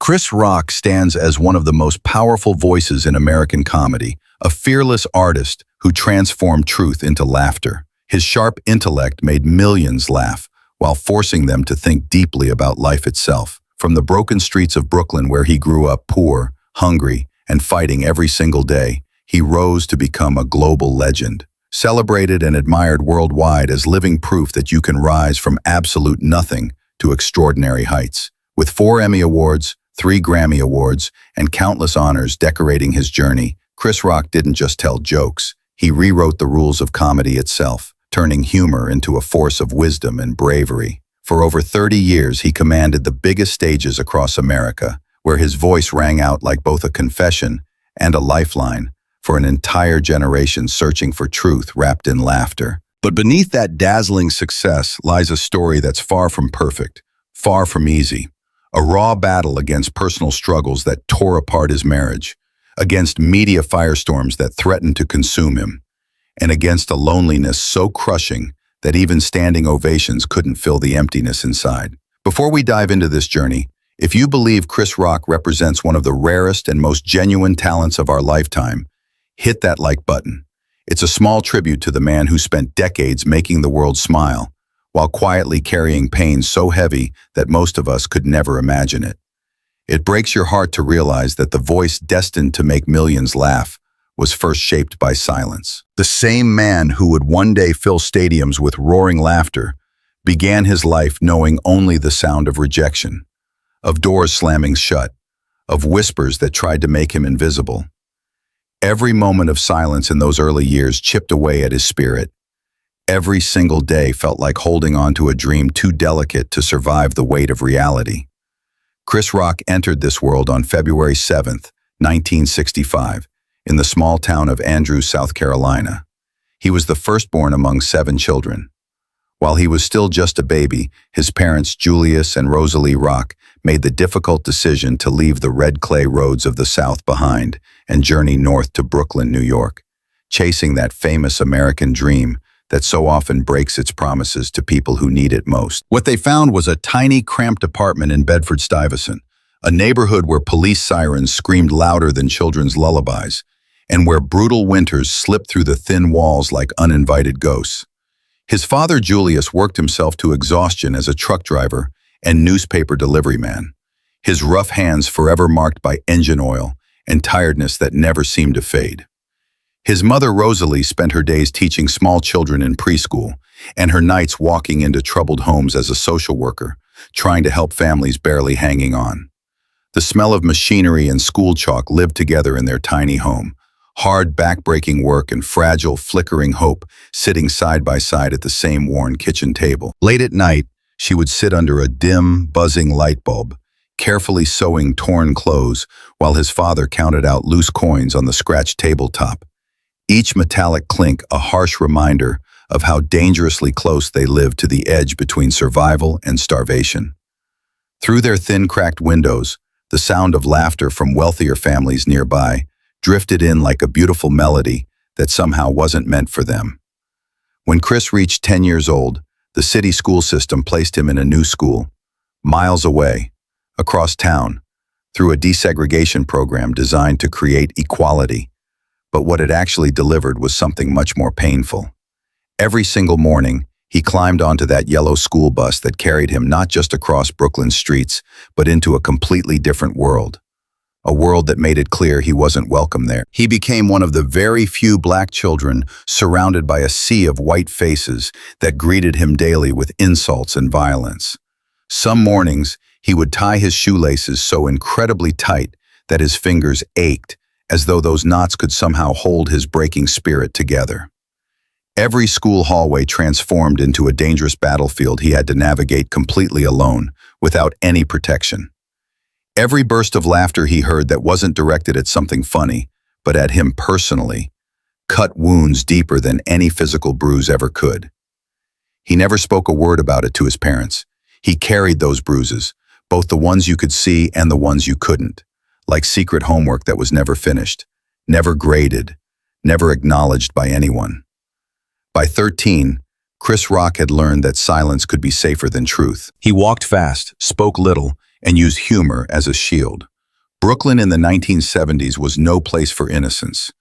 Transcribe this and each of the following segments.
Chris Rock stands as one of the most powerful voices in American comedy, a fearless artist who transformed truth into laughter. His sharp intellect made millions laugh, while forcing them to think deeply about life itself. From the broken streets of Brooklyn, where he grew up poor, hungry, and fighting every single day, he rose to become a global legend, celebrated and admired worldwide as living proof that you can rise from absolute nothing to extraordinary heights. With 4 Emmy Awards, 3 Grammy Awards, and countless honors decorating his journey, Chris Rock didn't just tell jokes. He rewrote the rules of comedy itself, turning humor into a force of wisdom and bravery. For over 30 years, he commanded the biggest stages across America, where his voice rang out like both a confession and a lifeline for an entire generation searching for truth wrapped in laughter. But beneath that dazzling success lies a story that's far from perfect, far from easy. A raw battle against personal struggles that tore apart his marriage, against media firestorms that threatened to consume him, and against a loneliness so crushing that even standing ovations couldn't fill the emptiness inside. Before we dive into this journey, if you believe Chris Rock represents one of the rarest and most genuine talents of our lifetime, hit that like button. It's a small tribute to the man who spent decades making the world smile, while quietly carrying pain so heavy that most of us could never imagine it. It breaks your heart to realize that the voice destined to make millions laugh was first shaped by silence. The same man who would one day fill stadiums with roaring laughter began his life knowing only the sound of rejection, of doors slamming shut, of whispers that tried to make him invisible. Every moment of silence in those early years chipped away at his spirit. Every single day felt like holding on to a dream too delicate to survive the weight of reality. Chris Rock entered this world on February 7th, 1965, in the small town of Andrews, South Carolina. He was the firstborn among 7 children. While he was still just a baby, his parents, Julius and Rosalie Rock, made the difficult decision to leave the red clay roads of the South behind and journey north to Brooklyn, New York, chasing that famous American dream that so often breaks its promises to people who need it most. What they found was a tiny, cramped apartment in Bedford-Stuyvesant, a neighborhood where police sirens screamed louder than children's lullabies, and where brutal winters slipped through the thin walls like uninvited ghosts. His father, Julius, worked himself to exhaustion as a truck driver and newspaper delivery man, his rough hands forever marked by engine oil and tiredness that never seemed to fade. His mother, Rosalie, spent her days teaching small children in preschool and her nights walking into troubled homes as a social worker, trying to help families barely hanging on. The smell of machinery and school chalk lived together in their tiny home, hard, back-breaking work and fragile, flickering hope sitting side by side at the same worn kitchen table. Late at night, she would sit under a dim, buzzing light bulb, carefully sewing torn clothes while his father counted out loose coins on the scratched tabletop. Each metallic clink a harsh reminder of how dangerously close they lived to the edge between survival and starvation. Through their thin, cracked windows, the sound of laughter from wealthier families nearby drifted in like a beautiful melody that somehow wasn't meant for them. When Chris reached 10 years old, the city school system placed him in a new school, miles away, across town, through a desegregation program designed to create equality. But what it actually delivered was something much more painful. Every single morning, he climbed onto that yellow school bus that carried him not just across Brooklyn's streets, but into a completely different world. A world that made it clear he wasn't welcome there. He became one of the very few black children surrounded by a sea of white faces that greeted him daily with insults and violence. Some mornings, he would tie his shoelaces so incredibly tight that his fingers ached, as though those knots could somehow hold his breaking spirit together. Every school hallway transformed into a dangerous battlefield he had to navigate completely alone, without any protection. Every burst of laughter he heard that wasn't directed at something funny, but at him personally, cut wounds deeper than any physical bruise ever could. He never spoke a word about it to his parents. He carried those bruises, both the ones you could see and the ones you couldn't, like secret homework that was never finished, never graded, never acknowledged by anyone. By 13, Chris Rock had learned that silence could be safer than truth. He walked fast, spoke little, and use humor as a shield. Brooklyn in the 1970s was no place for innocence.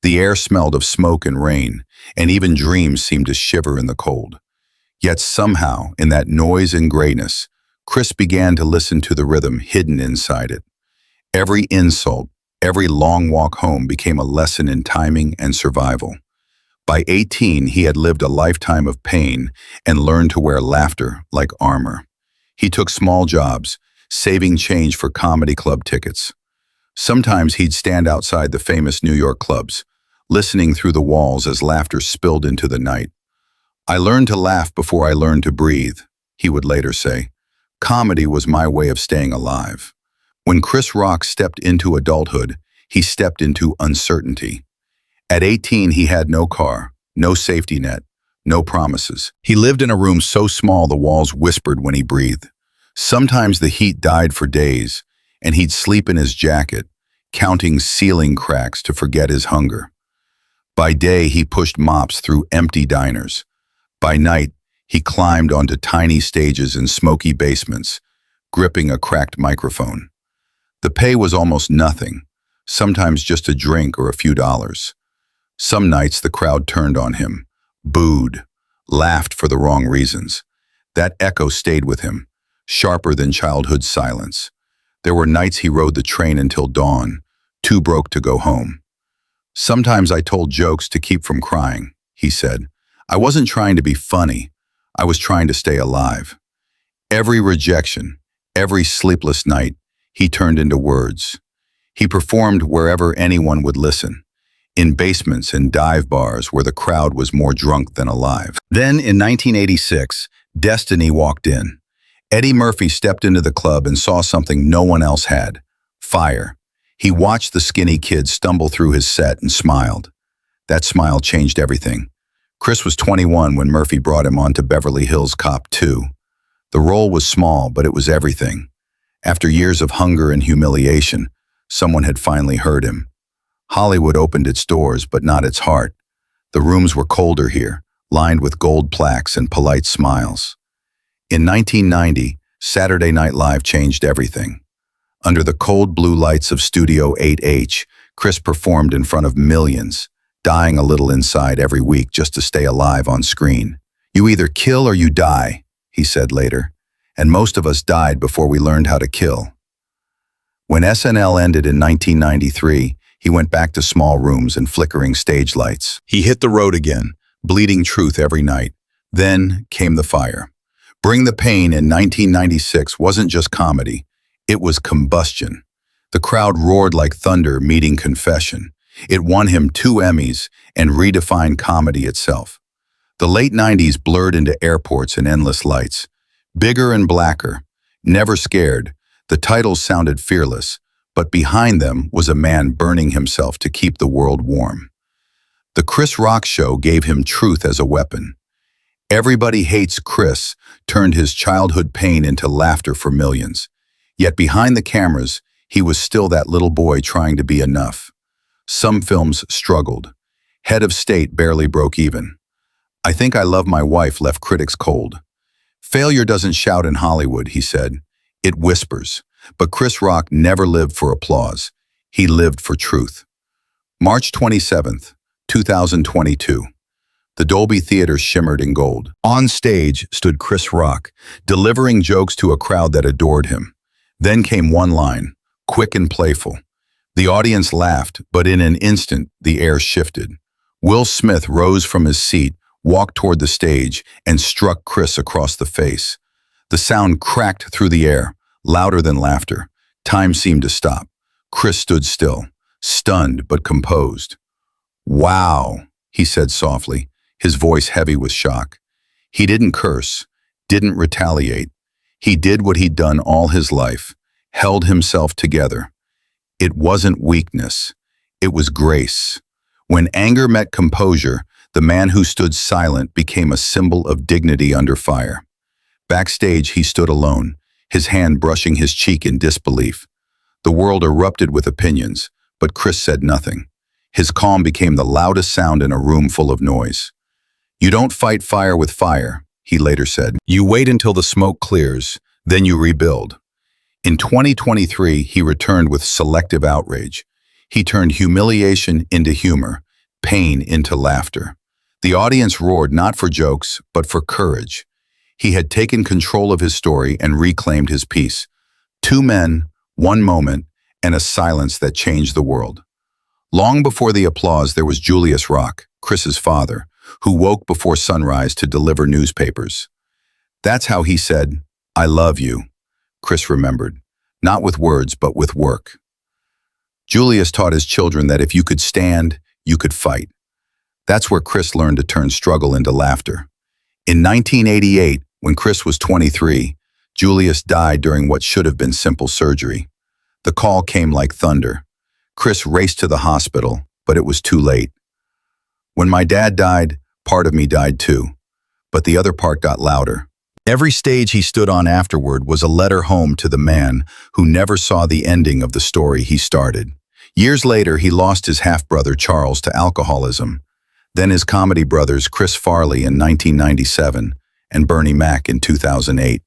The air smelled of smoke and rain, and even dreams seemed to shiver in the cold. Yet somehow, in that noise and grayness, Chris began to listen to the rhythm hidden inside it. Every insult, every long walk home became a lesson in timing and survival. By 18, he had lived a lifetime of pain and learned to wear laughter like armor. He took small jobs, saving change for comedy club tickets. Sometimes he'd stand outside the famous New York clubs, listening through the walls as laughter spilled into the night. "I learned to laugh before I learned to breathe," he would later say. "Comedy was my way of staying alive." When Chris Rock stepped into adulthood, he stepped into uncertainty. At 18, he had no car, no safety net, no promises. He lived in a room so small the walls whispered when he breathed. Sometimes the heat died for days, and he'd sleep in his jacket, counting ceiling cracks to forget his hunger. By day, he pushed mops through empty diners. By night, he climbed onto tiny stages in smoky basements, gripping a cracked microphone. The pay was almost nothing, sometimes just a drink or a few dollars. Some nights the crowd turned on him, booed, laughed for the wrong reasons. That echo stayed with him, sharper than childhood silence. There were nights he rode the train until dawn, too broke to go home. "Sometimes I told jokes to keep from crying," he said. "I wasn't trying to be funny. I was trying to stay alive." Every rejection, every sleepless night, he turned into words. He performed wherever anyone would listen, in basements and dive bars where the crowd was more drunk than alive. Then, in 1986, destiny walked in. Eddie Murphy stepped into the club and saw something no one else had: fire. He watched the skinny kid stumble through his set and smiled. That smile changed everything. Chris was 21 when Murphy brought him onto Beverly Hills Cop 2. The role was small, but it was everything. After years of hunger and humiliation, someone had finally heard him. Hollywood opened its doors, but not its heart. The rooms were colder here, lined with gold plaques and polite smiles. In 1990, Saturday Night Live changed everything. Under the cold blue lights of Studio 8H, Chris performed in front of millions, dying a little inside every week just to stay alive on screen. "You either kill or you die," he said later, "and most of us died before we learned how to kill." When SNL ended in 1993, he went back to small rooms and flickering stage lights. He hit the road again, bleeding truth every night. Then came the fire. Bring the Pain in 1996 wasn't just comedy. It was combustion. The crowd roared like thunder meeting confession. It won him 2 Emmys and redefined comedy itself. The late 90s blurred into airports and endless lights. Bigger and blacker, never scared, the titles sounded fearless, but behind them was a man burning himself to keep the world warm. The Chris Rock Show gave him truth as a weapon. Everybody Hates Chris turned his childhood pain into laughter for millions. Yet behind the cameras, he was still that little boy trying to be enough. Some films struggled. Head of State barely broke even. I Think I Love My Wife left critics cold. Failure doesn't shout in Hollywood, he said. It whispers. But Chris Rock never lived for applause. He lived for truth. March 27th, 2022. The Dolby Theater shimmered in gold. On stage stood Chris Rock, delivering jokes to a crowd that adored him. Then came one line, quick and playful. The audience laughed, but in an instant, the air shifted. Will Smith rose from his seat, walked toward the stage, and struck Chris across the face. The sound cracked through the air, louder than laughter. Time seemed to stop. Chris stood still, stunned but composed. "Wow," he said softly, his voice heavy with shock. He didn't curse, didn't retaliate. He did what he'd done all his life, held himself together. It wasn't weakness, it was grace. When anger met composure, the man who stood silent became a symbol of dignity under fire. Backstage, he stood alone, his hand brushing his cheek in disbelief. The world erupted with opinions, but Chris said nothing. His calm became the loudest sound in a room full of noise. "You don't fight fire with fire," he later said. "You wait until the smoke clears, then you rebuild." In 2023, he returned with selective outrage. He turned humiliation into humor, pain into laughter. The audience roared not for jokes, but for courage. He had taken control of his story and reclaimed his peace. Two men, one moment, and a silence that changed the world. Long before the applause, there was Julius Rock, Chris's father, who woke before sunrise to deliver newspapers. That's how he said, "I love you," Chris remembered, not with words, but with work. Julius taught his children that if you could stand, you could fight. That's where Chris learned to turn struggle into laughter. In 1988, when Chris was 23, Julius died during what should have been simple surgery. The call came like thunder. Chris raced to the hospital, but it was too late. When my dad died, part of me died too, but the other part got louder. Every stage he stood on afterward was a letter home to the man who never saw the ending of the story he started. Years later, he lost his half-brother Charles to alcoholism, then his comedy brothers Chris Farley in 1997 and Bernie Mac in 2008.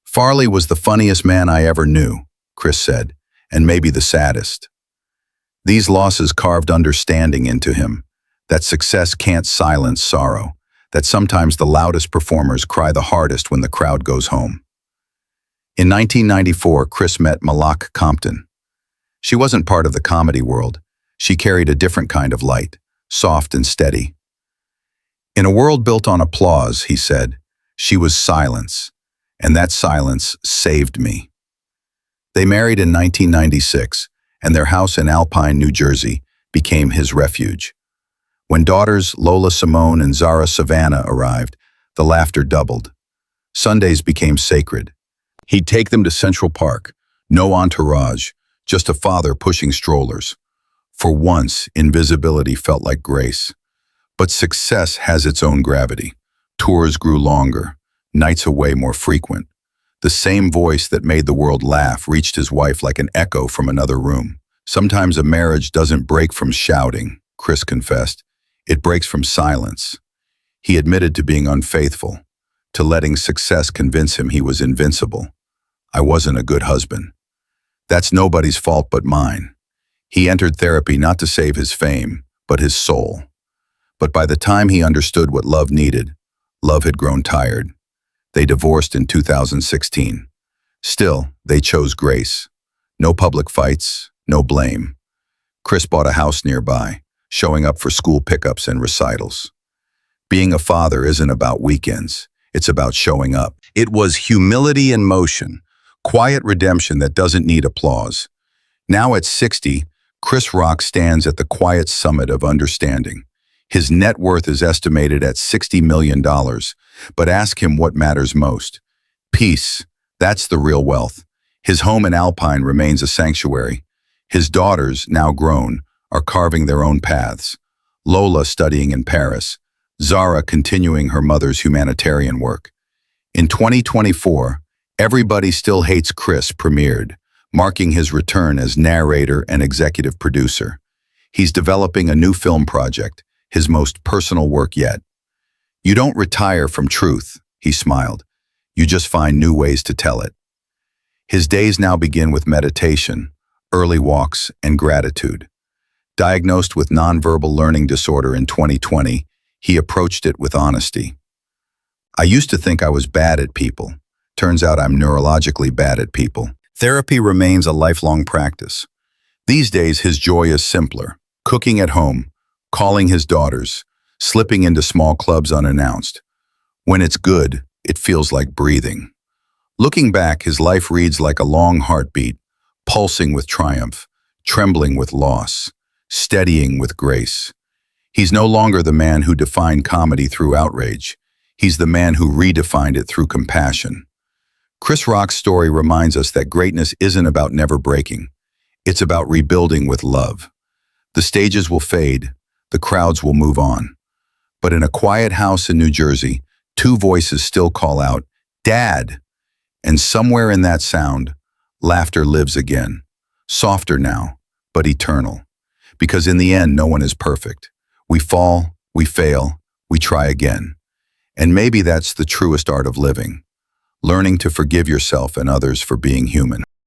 "Farley was the funniest man I ever knew," Chris said, "and maybe the saddest." These losses carved understanding into him, that success can't silence sorrow, that sometimes the loudest performers cry the hardest when the crowd goes home. In 1994, Chris met Malak Compton. She wasn't part of the comedy world. She carried a different kind of light, soft and steady. "In a world built on applause," he said, "she was silence, and that silence saved me." They married in 1996, and their house in Alpine, New Jersey, became his refuge. When daughters Lola Simone and Zara Savannah arrived, the laughter doubled. Sundays became sacred. He'd take them to Central Park, no entourage, just a father pushing strollers. For once, invisibility felt like grace. But success has its own gravity. Tours grew longer, nights away more frequent. The same voice that made the world laugh reached his wife like an echo from another room. "Sometimes a marriage doesn't break from shouting," Chris confessed. "It breaks from silence." He admitted to being unfaithful, to letting success convince him he was invincible. "I wasn't a good husband. That's nobody's fault but mine." He entered therapy not to save his fame, but his soul. But by the time he understood what love needed, love had grown tired. They divorced in 2016. Still, they chose grace. No public fights, no blame. Chris bought a house nearby, showing up for school pickups and recitals. Being a father isn't about weekends. It's about showing up. It was humility in motion, quiet redemption that doesn't need applause. Now at 60, Chris Rock stands at the quiet summit of understanding. His net worth is estimated at $60 million, but ask him what matters most. Peace, that's the real wealth. His home in Alpine remains a sanctuary. His daughters, now grown, are carving their own paths. Lola studying in Paris, Zara continuing her mother's humanitarian work. In 2024, Everybody Still Hates Chris premiered, marking his return as narrator and executive producer. He's developing a new film project, his most personal work yet. "You don't retire from truth," he smiled. "You just find new ways to tell it." His days now begin with meditation, early walks, and gratitude. Diagnosed with nonverbal learning disorder in 2020, he approached it with honesty. "I used to think I was bad at people. Turns out I'm neurologically bad at people." Therapy remains a lifelong practice. These days, his joy is simpler: cooking at home, calling his daughters, slipping into small clubs unannounced. When it's good, it feels like breathing. Looking back, his life reads like a long heartbeat, pulsing with triumph, trembling with loss, steadying with grace. He's no longer the man who defined comedy through outrage. He's the man who redefined it through compassion. Chris Rock's story reminds us that greatness isn't about never breaking. It's about rebuilding with love. The stages will fade, the crowds will move on. But in a quiet house in New Jersey, two voices still call out, "Dad!" And somewhere in that sound, laughter lives again. Softer now, but eternal. Because in the end, no one is perfect. We fall, we fail, we try again. And maybe that's the truest art of living. learning to forgive yourself and others for being human.